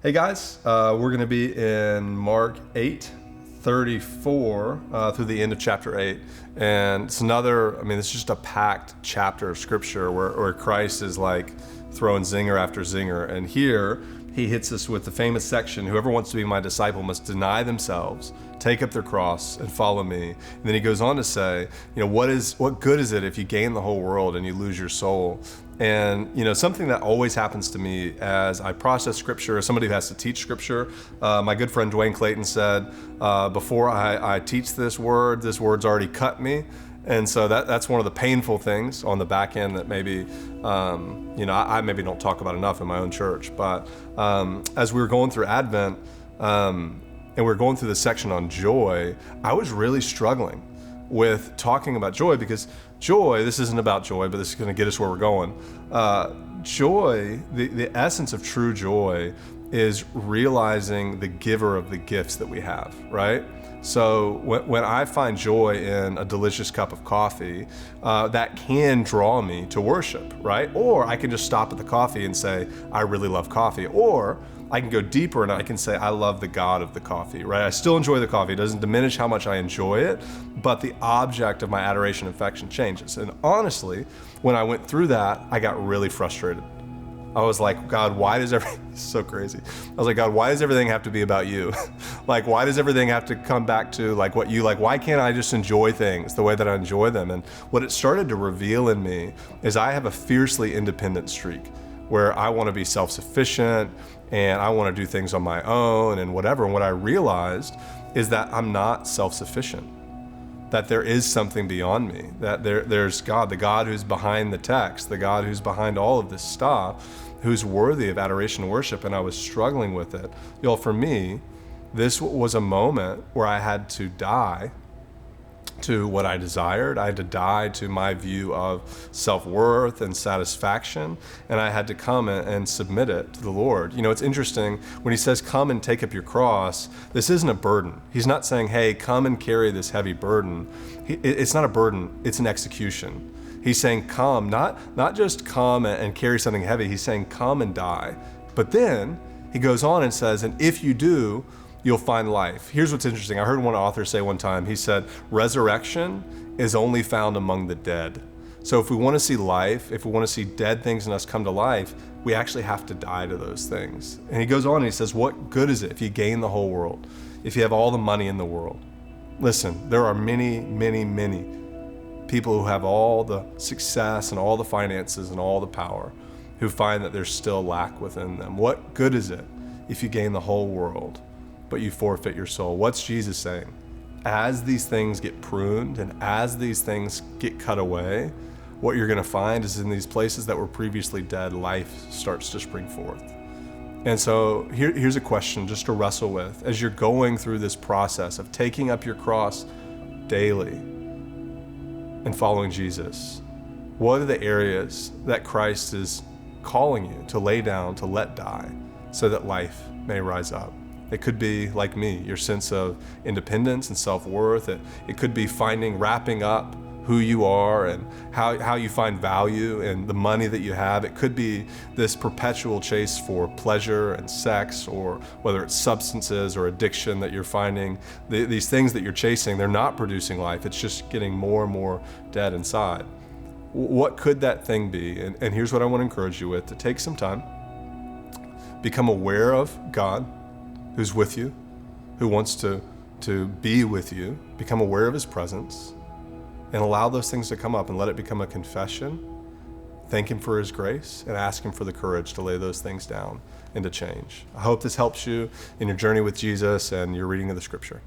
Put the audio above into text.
Hey guys, we're going to be in Mark 8:34 through the end of chapter 8. And it's it's just a packed chapter of scripture where Christ is like throwing zinger after zinger. And here he hits us with the famous section, whoever wants to be my disciple must deny themselves, take up their cross and follow me. And then he goes on to say, what good is it if you gain the whole world and you lose your soul? And, something that always happens to me as I process scripture, as somebody who has to teach scripture, my good friend Dwayne Clayton said, before I teach this word's already cut me. And so that's one of the painful things on the back end that maybe, I maybe don't talk about enough in my own church. But as we were going through Advent, and we were going through the section on joy, I was really struggling with talking about joy, because joy, this isn't about joy, but this is going to get us where we're going. Joy, the essence of true joy is realizing the giver of the gifts that we have, right? So when I find joy in a delicious cup of coffee, that can draw me to worship, right? Or I can just stop at the coffee and say, I really love coffee. Or I can go deeper and I can say, I love the God of the coffee, right? I still enjoy the coffee. It doesn't diminish how much I enjoy it, but the object of my adoration and affection changes. And honestly, when I went through that, I got really frustrated. I was like, God, why does everything, so crazy. I was like, God, why does everything have to be about you? Like, why does everything have to come back to like what you like? Why can't I just enjoy things the way that I enjoy them? And what it started to reveal in me is I have a fiercely independent streak where I want to be self-sufficient and I want to do things on my own and whatever. And what I realized is that I'm not self-sufficient, that there is something beyond me, that there's God, the God who's behind the text, the God who's behind all of this stuff, who's worthy of adoration and worship. And I was struggling with it. Y'all, for me, this was a moment where I had to die to what I desired. I had to die to my view of self-worth and satisfaction, and I had to come and submit it to the Lord. It's interesting when he says, come and take up your cross, this isn't a burden. He's not saying, hey, come and carry this heavy burden. It's not a burden, it's an execution. He's saying, come, not just come and carry something heavy. He's saying, come and die. But then he goes on and says, and if you do, you'll find life. Here's what's interesting. I heard one author say one time, he said, resurrection is only found among the dead. So if we want to see life, if we want to see dead things in us come to life, we actually have to die to those things. And he goes on and he says, what good is it if you gain the whole world, if you have all the money in the world? Listen, there are many, many, many people who have all the success and all the finances and all the power who find that there's still lack within them. What good is it if you gain the whole world, but you forfeit your soul? What's Jesus saying? As these things get pruned and as these things get cut away, what you're going to find is in these places that were previously dead, life starts to spring forth. And so here's a question just to wrestle with as you're going through this process of taking up your cross daily and following Jesus. What are the areas that Christ is calling you to lay down, to let die, so that life may rise up? It could be, like me, your sense of independence and self-worth. It could be wrapping up who you are and how you find value in the money that you have. It could be this perpetual chase for pleasure and sex, or whether it's substances or addiction that you're finding. These things that you're chasing, they're not producing life. It's just getting more and more dead inside. What could that thing be? And here's what I want to encourage you with: to take some time, become aware of God, who's with you, who wants to be with you, become aware of his presence, and allow those things to come up and let it become a confession. Thank him for his grace and ask him for the courage to lay those things down and to change. I hope this helps you in your journey with Jesus and your reading of the scripture.